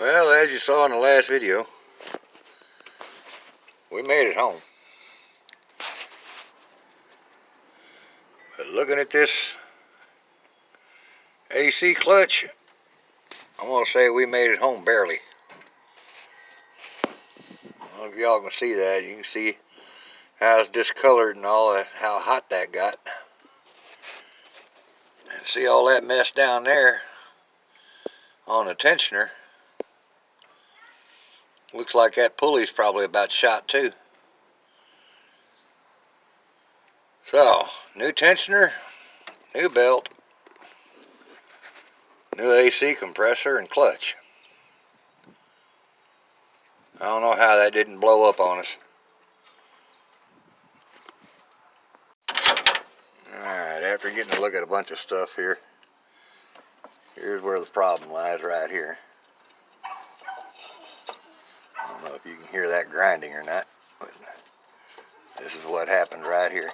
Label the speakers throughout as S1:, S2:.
S1: Well, as you saw in the last video, we made it home. But looking at this AC clutch, I'm going to say we made it home barely. I don't know if y'all can see that. You can see how it's discolored and all that, how hot that got. And see all that mess down there on the tensioner. Looks like that pulley's probably about shot too. So, new tensioner, new belt, new AC compressor and clutch. I don't know how that didn't blow up on us. Alright, after getting a look at a bunch of stuff here, here's where the problem lies right here. I don't know if you can hear that grinding or not, but this is what happened right here.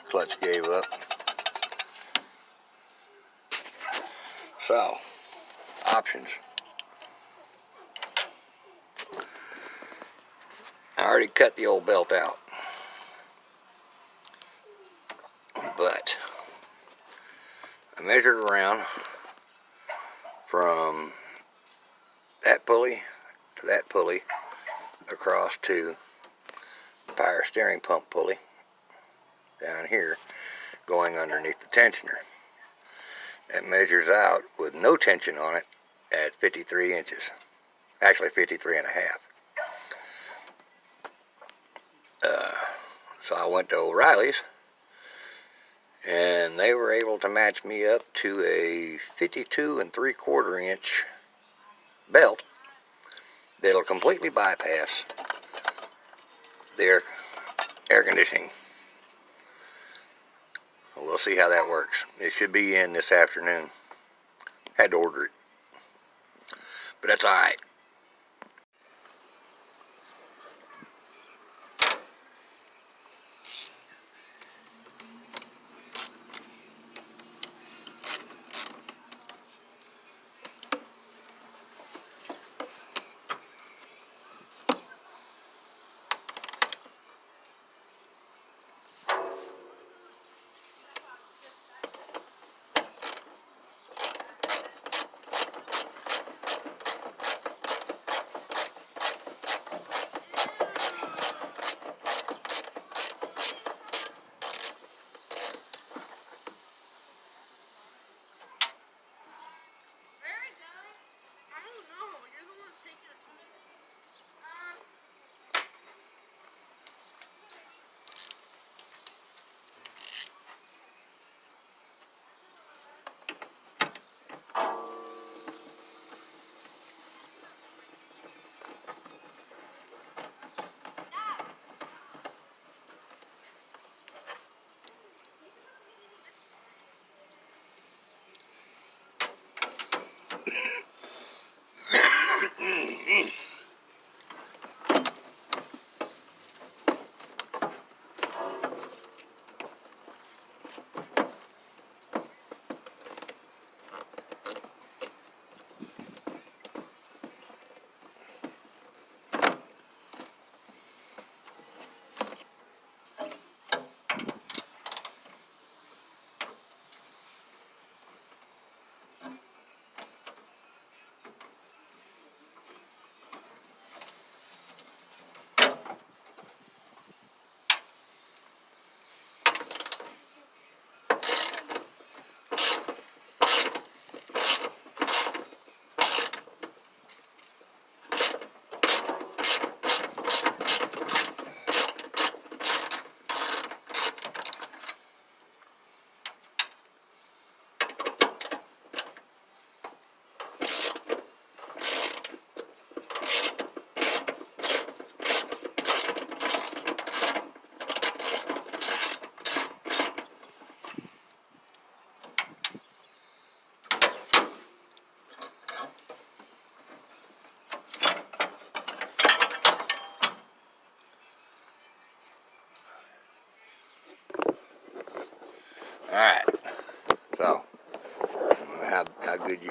S1: Clutch gave up. So, options. I already cut the old belt out, but I measured around from that pulley to that pulley across to the power steering pump pulley down here going underneath the tensioner. It measures out with no tension on it at 53 inches, actually 53 and a half. So I went to O'Reilly's and they were able to match me up to a 52 3/4 inch belt that'll completely bypass the air conditioning. So we'll see how that works. It should be in this afternoon. Had to order it, but that's alright.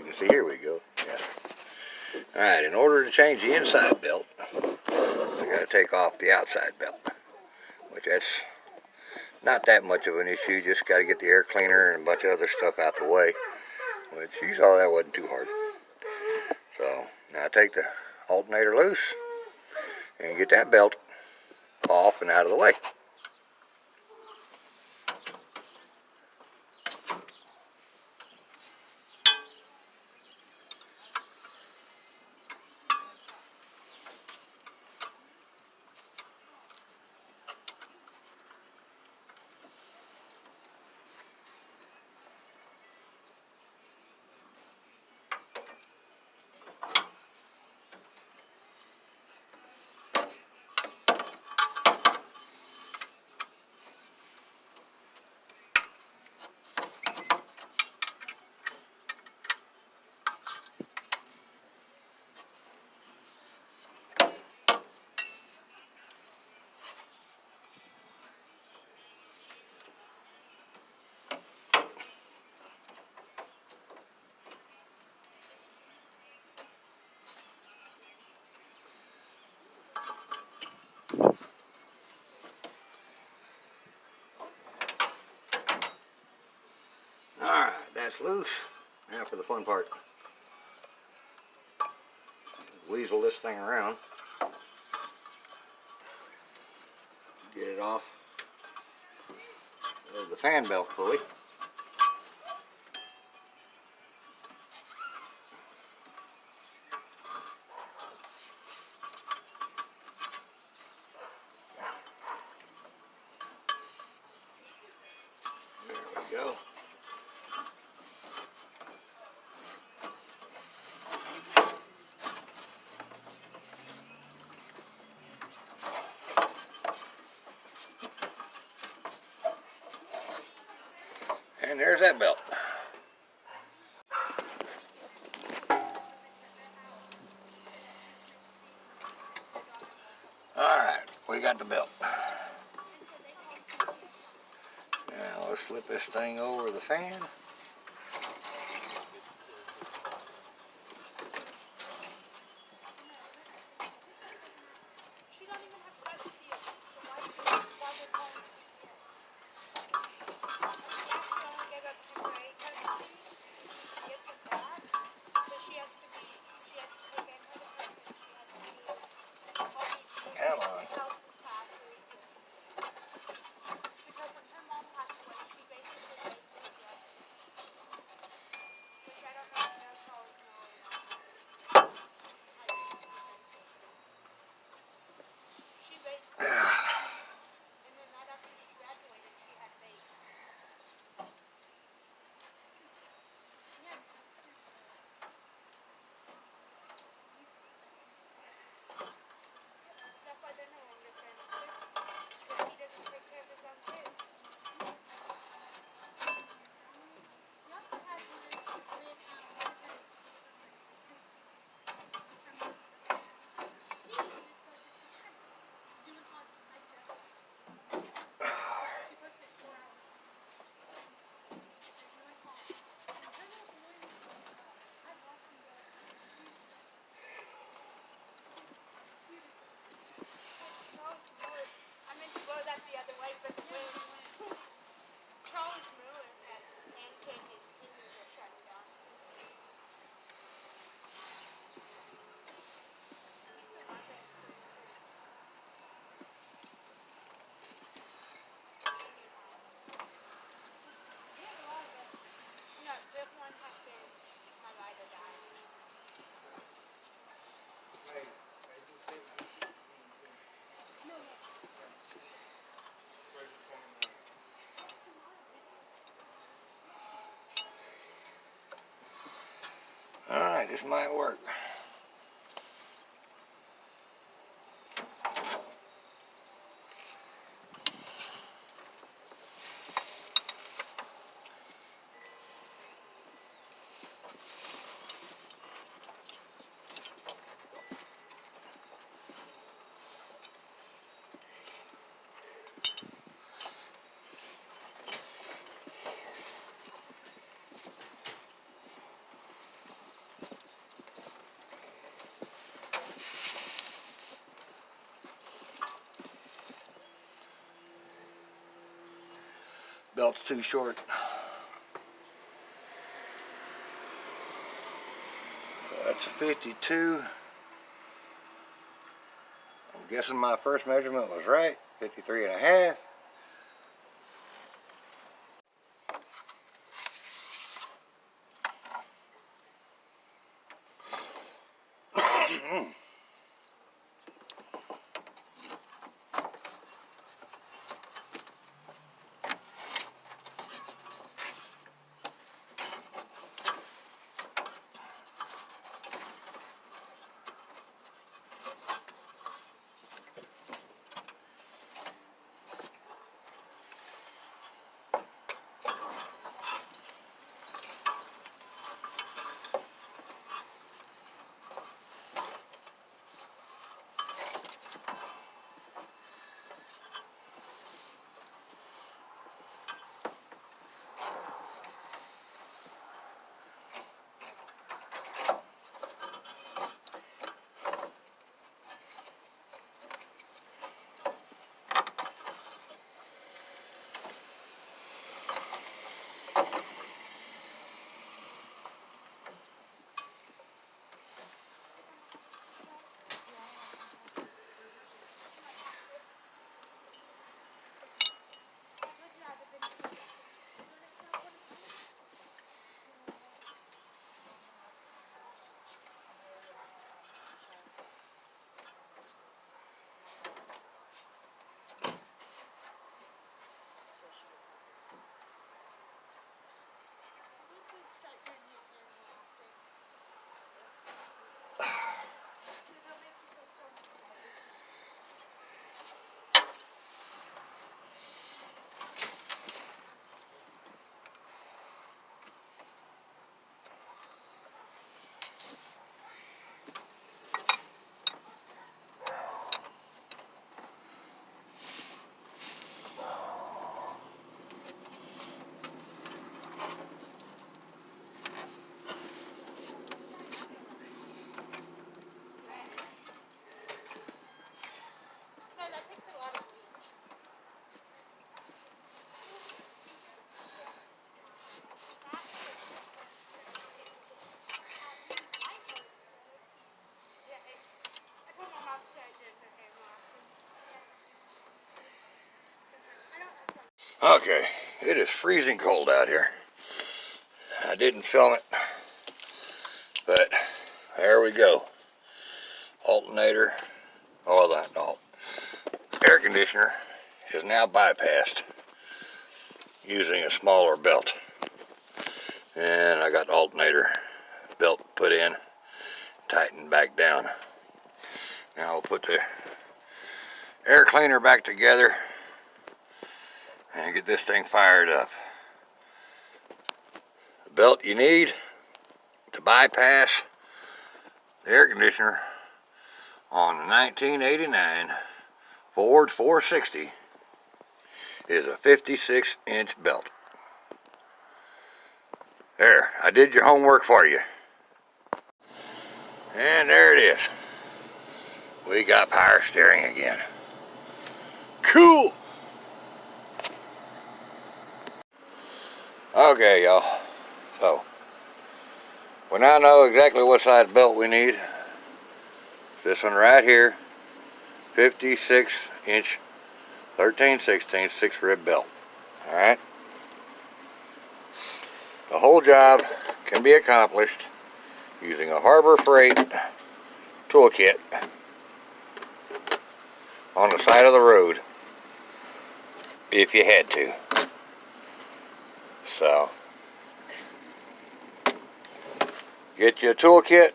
S1: can see, here we go. Yeah. Alright, in order to change the inside belt, I gotta take off the outside belt, which that's not that much of an issue. Just gotta get the air cleaner and a bunch of other stuff out the way, which you saw that wasn't too hard. So now I take the alternator loose and get that belt off and out of the way. Alright, that's loose. Now for the fun part. Weasel this thing around. Get it off of the fan belt pulley. There we go. And there's that belt. Alright, we got the belt. Now let's flip this thing over the fan. Come on. Alright, this might work. belt's too short. So that's a 52. I'm guessing my first measurement was right, 53 and a half. Okay, it is freezing cold out here. I didn't film it, but there we go. Alternator, oh, that no, air conditioner is now bypassed using a smaller belt. And I got the alternator belt put in, tightened back down. Now we'll put the air cleaner back together and get this thing fired up. The belt you need to bypass the air conditioner on the 1989 Ford 460 is a 56-inch belt. There, I did your homework for you. And there it is. We got power steering again. Cool! Okay, y'all. So, we now know exactly what size belt we need. This one right here, 56-inch, 13/16 6-rib belt. Alright? The whole job can be accomplished using a Harbor Freight toolkit on the side of the road if you had to. So, get you a toolkit,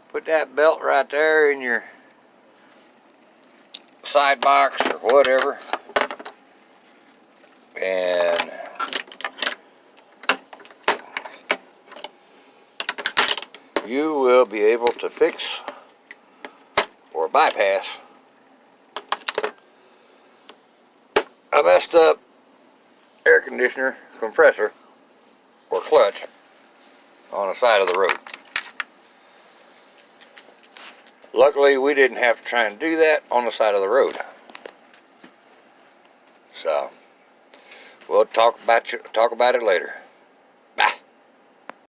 S1: put that belt right there in your side box or whatever, and you will be able to fix or bypass a messed up air conditioner, compressor, or clutch on the side of the road. Luckily, we didn't have to try and do that on the side of the road. So we'll talk about it later.